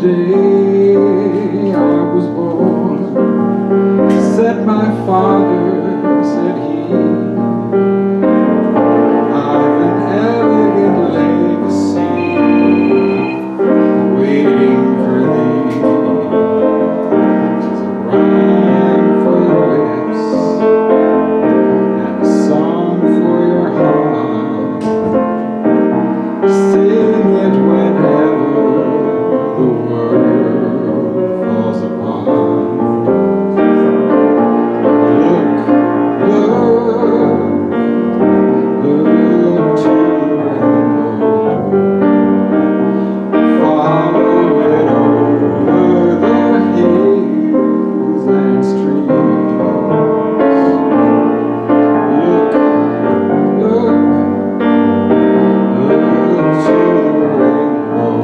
day I was born, said my father, said he, I've an elegant legacy waiting for thee. It's a rhyme for your lips and a song for your heart. Sing it whenever the world falls apart. Look, look to the rainbow. Follow it over the hills and streams. Look to the rainbow.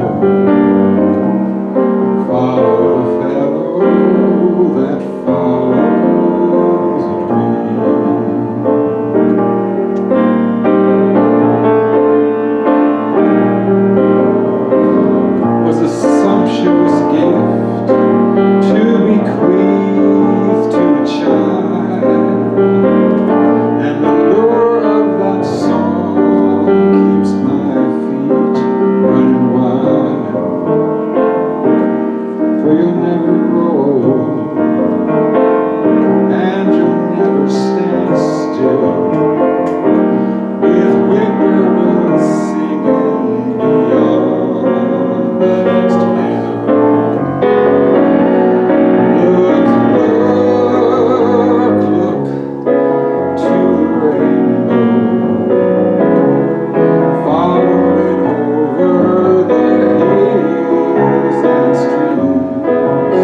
Follow the fellow that follows a dream. Was a sumptuous gift to bequeath to a child, and the lure of that song keeps my feet running wild. For you'll never grow old, and you'll never stand still, with whippoorwills singing beyond the next hill. Look to the rainbow. Follow it over the hills and streams.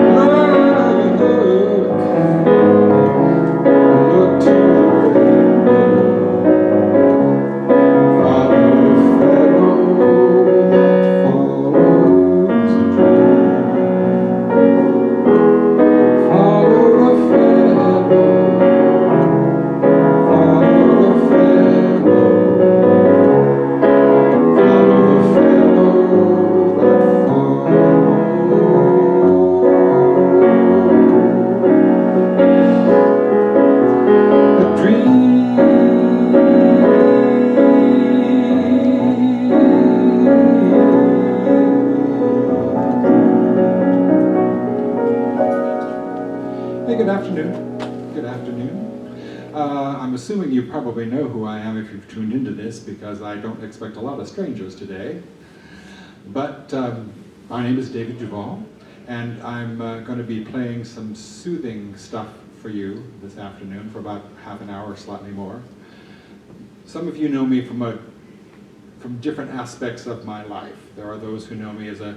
Look to the rainbow. Follow the fellow that follows a dream. Follow the fellow. Follow the fellow. Follow the fellow that follows a dream. Hey, good afternoon. Good afternoon. I'm assuming you probably know who I am if you've tuned into this, because I don't expect a lot of strangers today. But my name is David Duvall, and I'm going to be playing some soothing stuff for you this afternoon for about half an hour, slightly more. Some of you know me from different aspects of my life. There are those who know me as a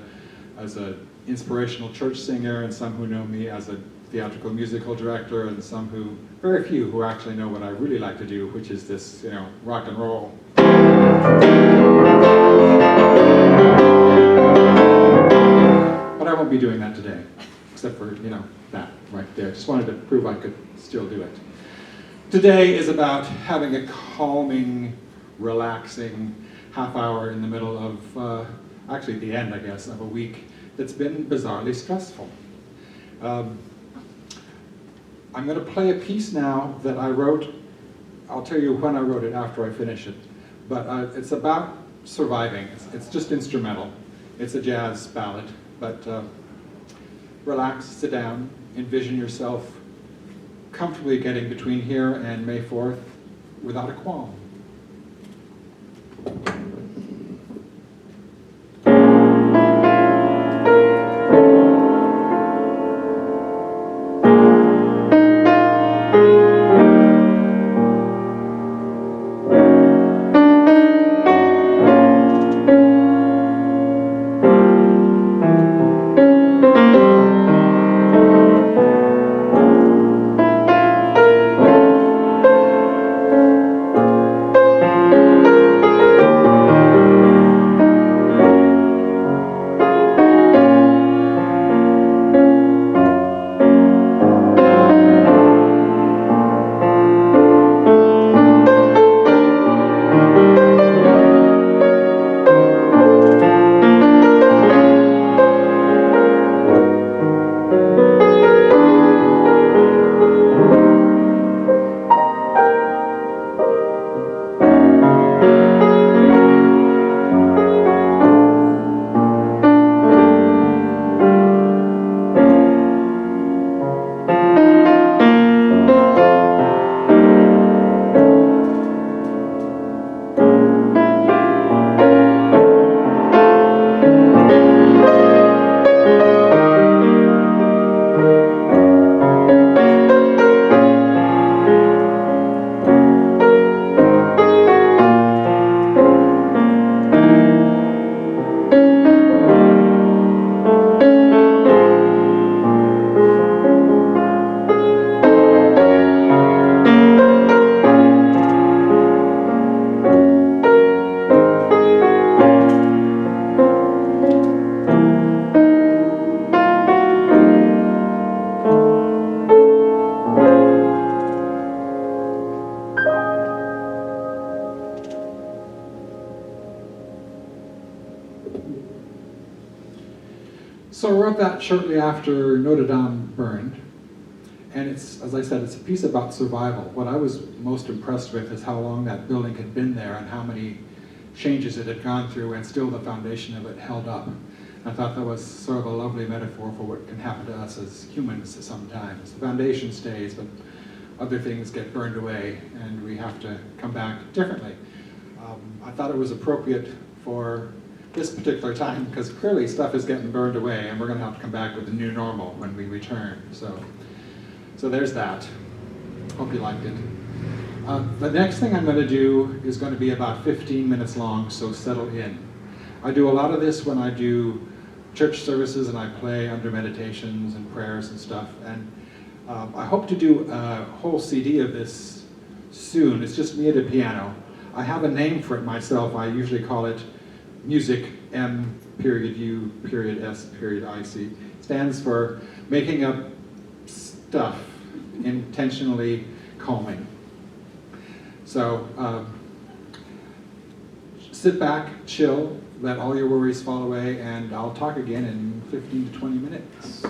inspirational church singer, and some who know me as a theatrical musical director, and very few who actually know what I really like to do, which is this, rock and roll. But I won't be doing that today, except for, that right there. Just wanted to prove I could still do it. Today is about having a calming, relaxing half hour in the middle of, actually the end, I guess, of a week that's been bizarrely stressful. I'm going to play a piece now that I wrote. I'll tell you when I wrote it after I finish it. But it's about surviving. It's just instrumental. It's a jazz ballad. But relax, sit down, envision yourself comfortably getting between here and May 4th without a qualm. So I wrote that shortly after Notre Dame burned. And it's, as I said, it's a piece about survival. What I was most impressed with is how long that building had been there and how many changes it had gone through, and still the foundation of it held up. I thought that was sort of a lovely metaphor for what can happen to us as humans sometimes. The foundation stays, but other things get burned away, and we have to come back differently. I thought it was appropriate for this particular time, because clearly stuff is getting burned away, and we're going to have to come back with a new normal when we return. So there's that. Hope you liked it. The next thing I'm going to do is going to be about 15 minutes long, so settle in. I do a lot of this when I do church services and I play under meditations and prayers and stuff. And I hope to do a whole CD of this soon. It's just me at a piano. I have a name for it myself. I usually call it Music M.U.S.IC. Stands for making up stuff intentionally calming. So sit back, chill, let all your worries fall away, and I'll talk again in 15 to 20 minutes.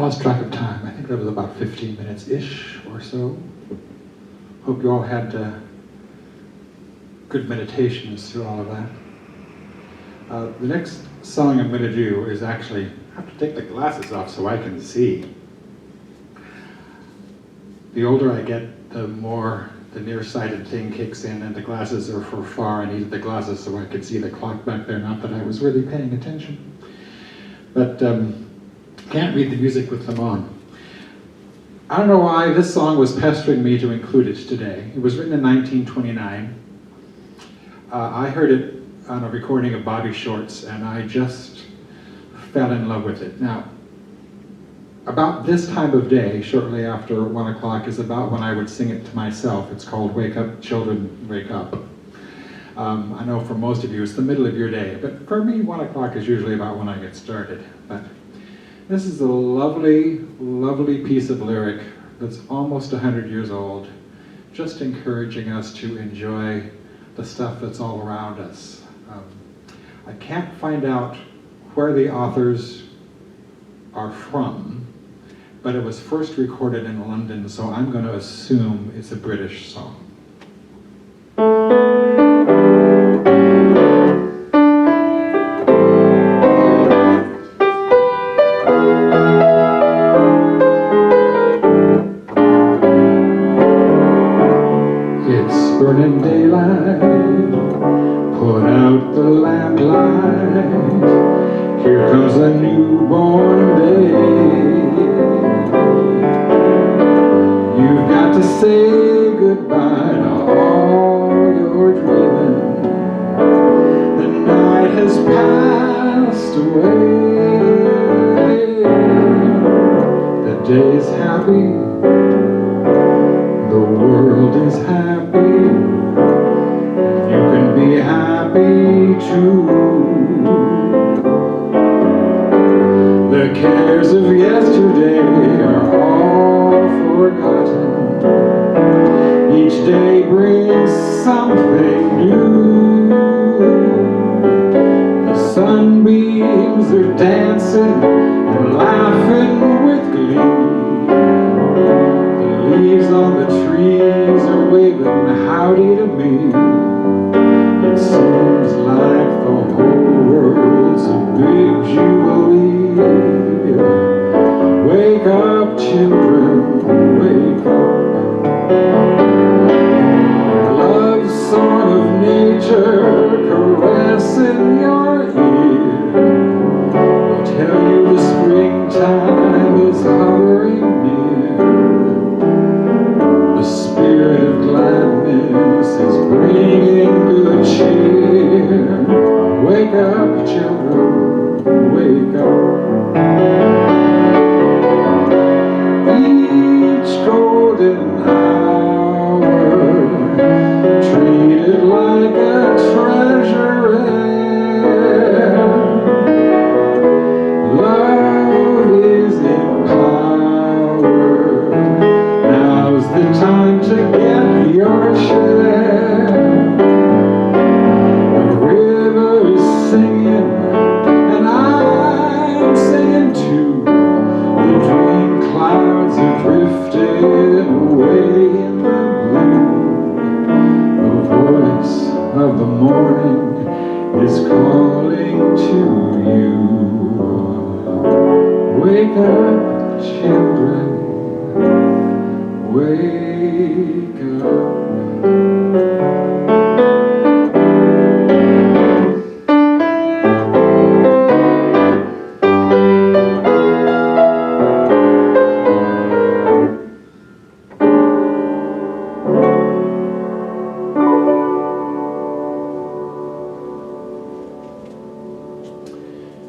lost track of time. I think that was about 15 minutes-ish or so. Hope you all had good meditations through all of that. The next song I'm going to do is actually, I have to take the glasses off so I can see. The older I get, the more the nearsighted thing kicks in, and the glasses are for far. I needed the glasses so I could see the clock back there, not that I was really paying attention. But can't read the music with them on. I don't know why this song was pestering me to include it today. It was written in 1929. I heard it on a recording of Bobby Short's, and I just fell in love with it. Now, about this time of day, shortly after 1 o'clock, is about when I would sing it to myself. It's called Wake Up, Children, Wake Up. I know for most of you it's the middle of your day, but for me 1 o'clock is usually about when I get started. But this is a lovely, lovely piece of lyric that's almost 100 years old, just encouraging us to enjoy the stuff that's all around us. I can't find out where the authors are from, but it was first recorded in London, so I'm going to assume it's a British song. It's burning daylight, put out the lamplight. Here comes a newborn day. You've got to say goodbye to all your dreaming. The night has passed away. The day's happy, the world is happy. You can be happy too. The cares of yesterday are all forgotten. Each day brings something new. The sunbeams are dancing and laughing with glee. The leaves on the trees are waving howdy to me. It seems like the whole world's a big jubilee. Wake up, children, wake up. Love song of nature caressing your ear will tell you the springtime is hovering near. The spirit of gladness is bringing good cheer. Wake up, children, wake up. Each golden hour treated like a treasure rare. Love is in power. Now's the time to get your share. The river is singing, and I'm singing too. The dream clouds are drifting away in the blue. The voice of the morning is calling to you. Wake up, children, wake up.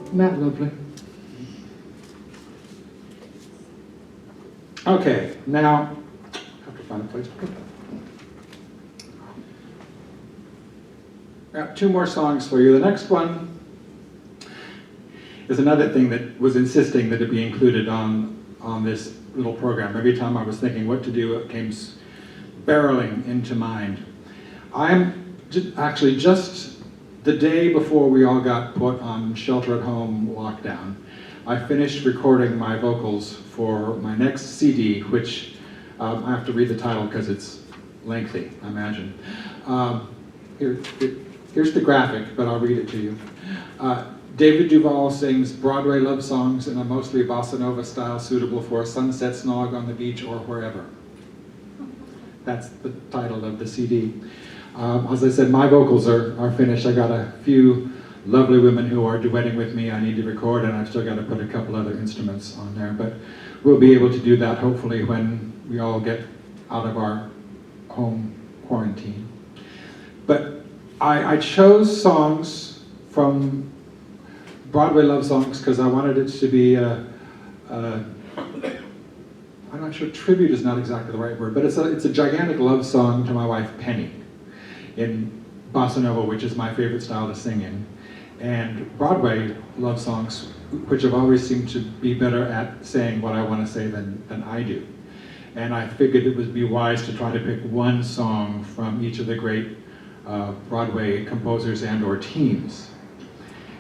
Isn't that lovely? Okay, now I have to find a place to put that. Got two more songs for you. The next one is another thing that was insisting that it be included on this little program. Every time I was thinking what to do, it came barreling into mind. I'm actually just the day before we all got put on shelter-at-home lockdown, I finished recording my vocals for my next CD, which I have to read the title because it's lengthy, I imagine. Here's the graphic, but I'll read it to you. David Duvall sings Broadway love songs in a mostly bossa nova style suitable for a sunset snog on the beach or wherever. That's the title of the CD. As I said, my vocals are finished. I got a few lovely women who are duetting with me I need to record, and I've still got to put a couple other instruments on there, but we'll be able to do that hopefully when we all get out of our home quarantine. But I chose songs from Broadway love songs because I wanted it to be I'm not sure, tribute is not exactly the right word, but it's a gigantic love song to my wife Penny in bossa nova, which is my favorite style to sing in, and Broadway love songs, which have always seemed to be better at saying what I want to say than I do. And I figured it would be wise to try to pick one song from each of the great Broadway composers and or teams.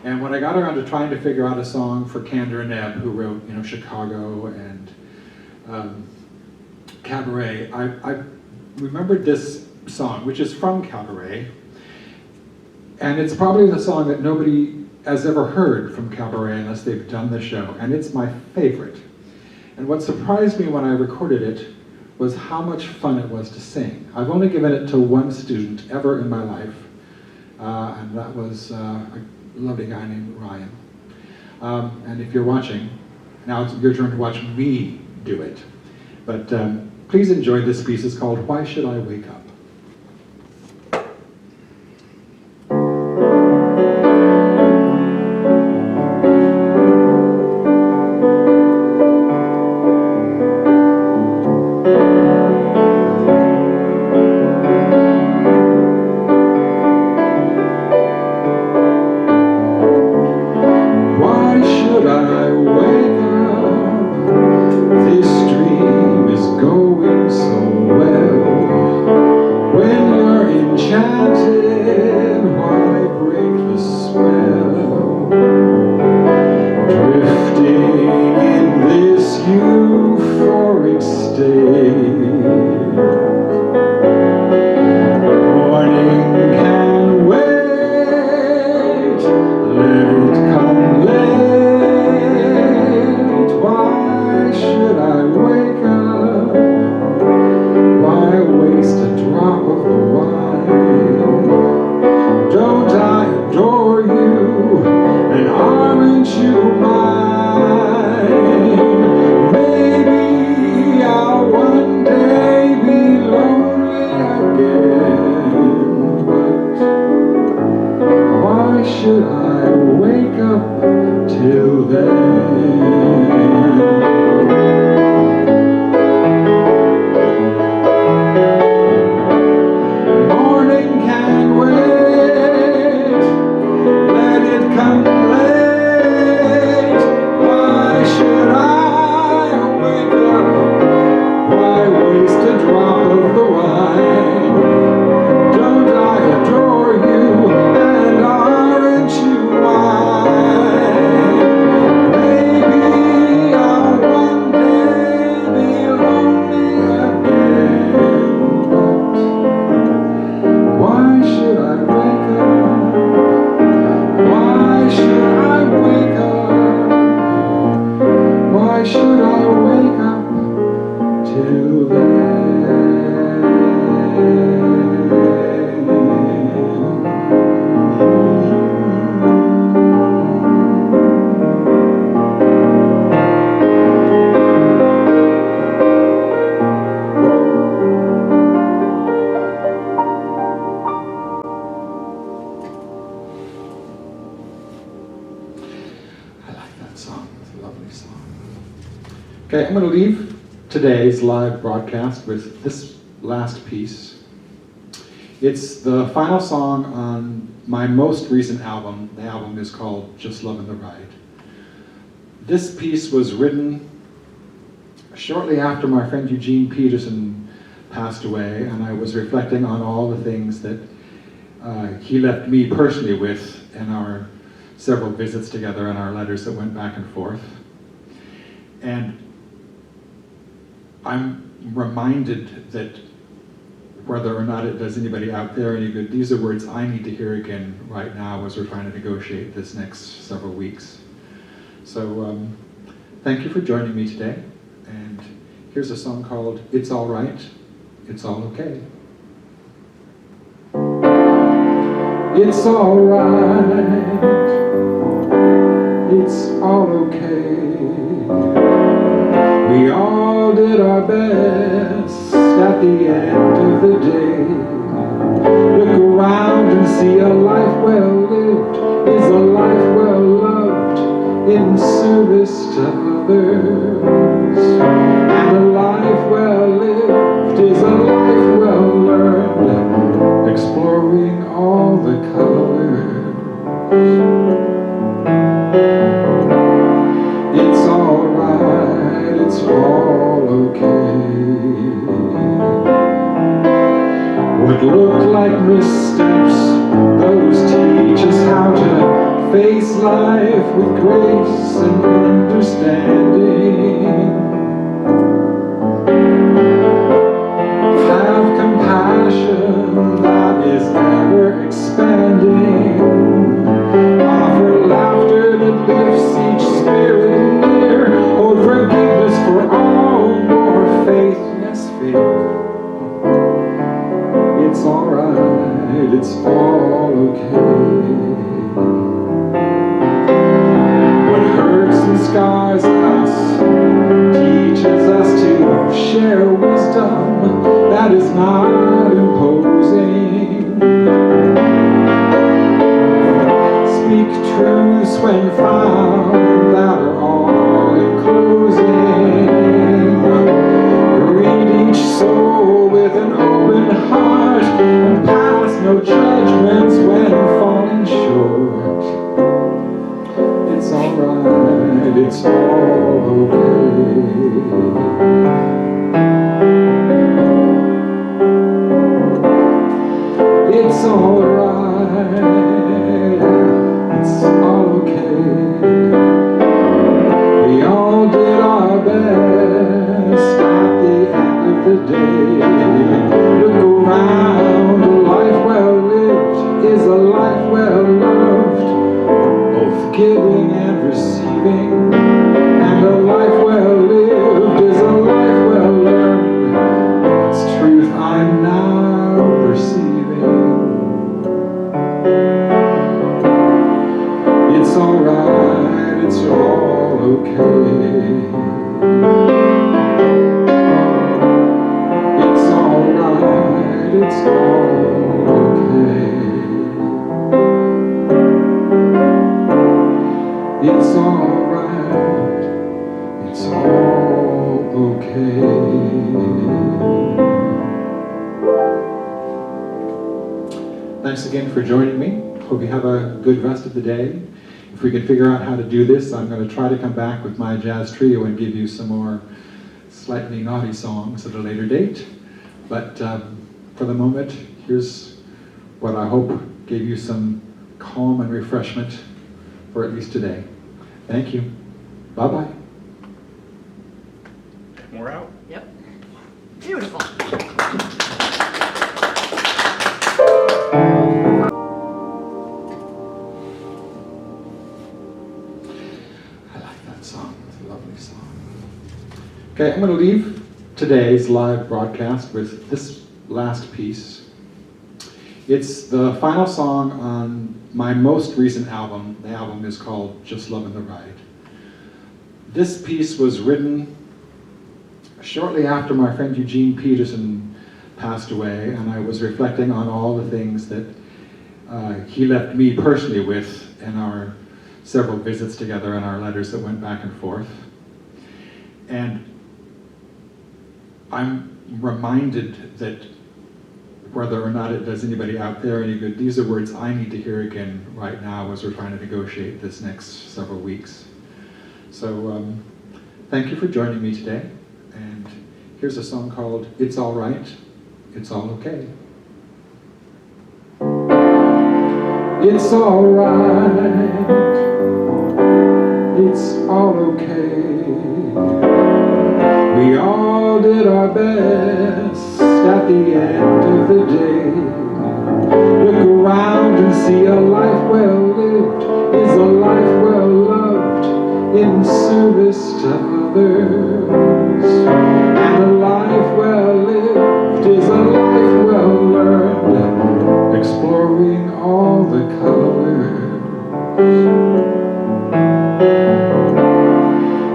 And when I got around to trying to figure out a song for Kander and Ebb, who wrote, Chicago and Cabaret, I remembered this song, which is from Cabaret, and it's probably the song that nobody has ever heard from Cabaret unless they've done the show, and it's my favorite. And what surprised me when I recorded it was how much fun it was to sing. I've only given it to one student ever in my life, and that was a lovely guy named Ryan. And if you're watching, now it's your turn to watch me do it. But please enjoy this piece. It's called Why Should I Wake Up? Okay, I'm going to leave today's live broadcast with this last piece. It's the final song on my most recent album. The album is called Just Lovin' the Ride. This piece was written shortly after my friend Eugene Peterson passed away, and I was reflecting on all the things that he left me personally with in our several visits together and our letters that went back and forth. And I'm reminded that whether or not it does anybody out there any good, these are words I need to hear again right now as we're trying to negotiate this next several weeks. So thank you for joining me today. And here's a song called It's All Right, It's All Okay. It's all right, it's all okay. We all did our best at the end of the day. Look around and see a life well lived is a life well loved in service to others. And a life well lived is a life well learned, exploring all the colors. It's all right, it's all okay. What looked like missteps, those teach us how to face life with grace and understanding. Have compassion that is ever expanding. Offer laughter that lifts each spirit near. Hold forgiveness for all, more faith, yes, faith. It's all right, it's all okay. What hurts and scars us teaches us to share wisdom that is not imposing. Speak truths when found that are all enclosing. Greet each soul with an open heart and pass no judgments when falling short. It's all right, it's all okay. It's all right, it's all okay. We all did our best at the end of the day. Look around, a life well lived is a life well loved, both giving and receiving. And a life well lived is a life well learned. It's truth I'm now perceiving. It's all right, it's all okay. It's all right, it's all okay. It's all right, it's all okay. Thanks again for joining me. Hope you have a good rest of the day. If we can figure out how to do this, I'm going to try to come back with my jazz trio and give you some more slightly naughty songs at a later date. But for the moment, here's what I hope gave you some calm and refreshment for at least today. Thank you. Bye-bye. We're out. Yep. Beautiful. I like that song. It's a lovely song. Okay, I'm going to leave today's live broadcast with this last piece. It's the final song on my most recent album. The album is called Just Lovin' the Ride. This piece was written shortly after my friend Eugene Peterson passed away, and I was reflecting on all the things that he left me personally with in our several visits together and our letters that went back and forth. And I'm reminded that whether or not it does anybody out there any good, these are words I need to hear again right now as we're trying to negotiate this next several weeks. So thank you for joining me today. And here's a song called It's All Right, It's All Okay. It's all right, it's all okay. our best at the end of the day. Look around and see a life well lived is a life well loved in service to others. And a life well lived is a life well learned, exploring all the colors.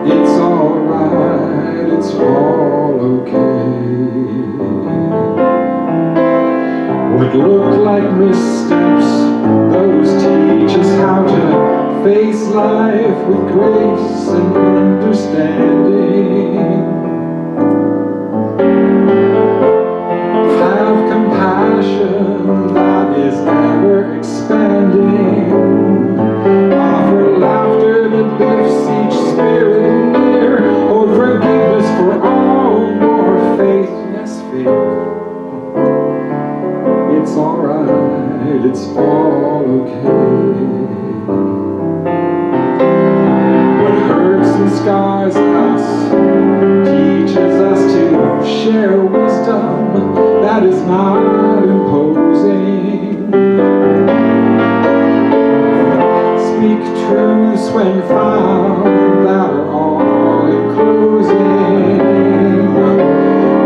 It's alright, it's all okay. What look like missteps, those teach us how to face life with grace and understanding. Have compassion that is ever expanding. Offer laughter that lifts each spirit near. Hold forgiveness for all, more faith, yes, faith. It's alright, it's all okay. What hurts and scars us teaches us to share wisdom that is not imposing. Speak truths when found that are all enclosing.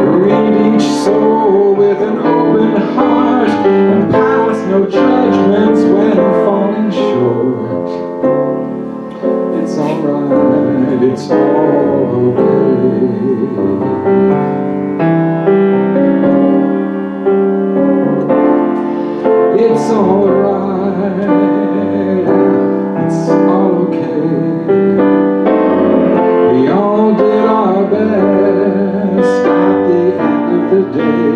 Greet each soul with an open heart and pass no judgments when falling short. It's alright, it's all okay. It's alright, it's all okay. We all did our best at the end of the day.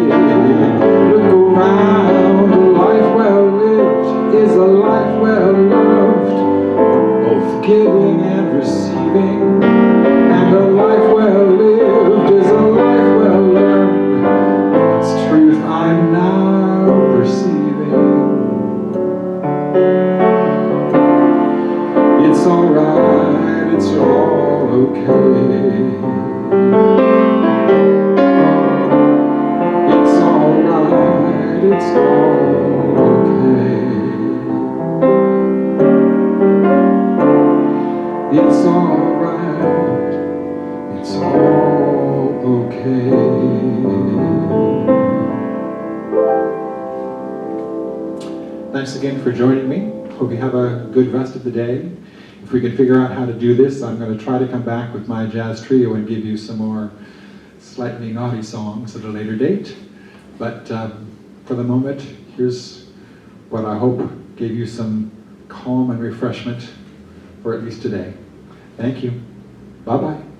Look around, a life well lived is a life well loved, both giving and receiving. And a life well lived is a life well learned. It's truth I'm now perceiving. It's alright, it's all okay. It's alright, it's all okay. It's alright, it's all okay. Thanks again for joining me. Hope you have a good rest of the day. If we can figure out how to do this, I'm going to try to come back with my jazz trio and give you some more slightly naughty songs at a later date. But for the moment, here's what I hope gave you some calm and refreshment for at least today. Thank you. Bye-bye.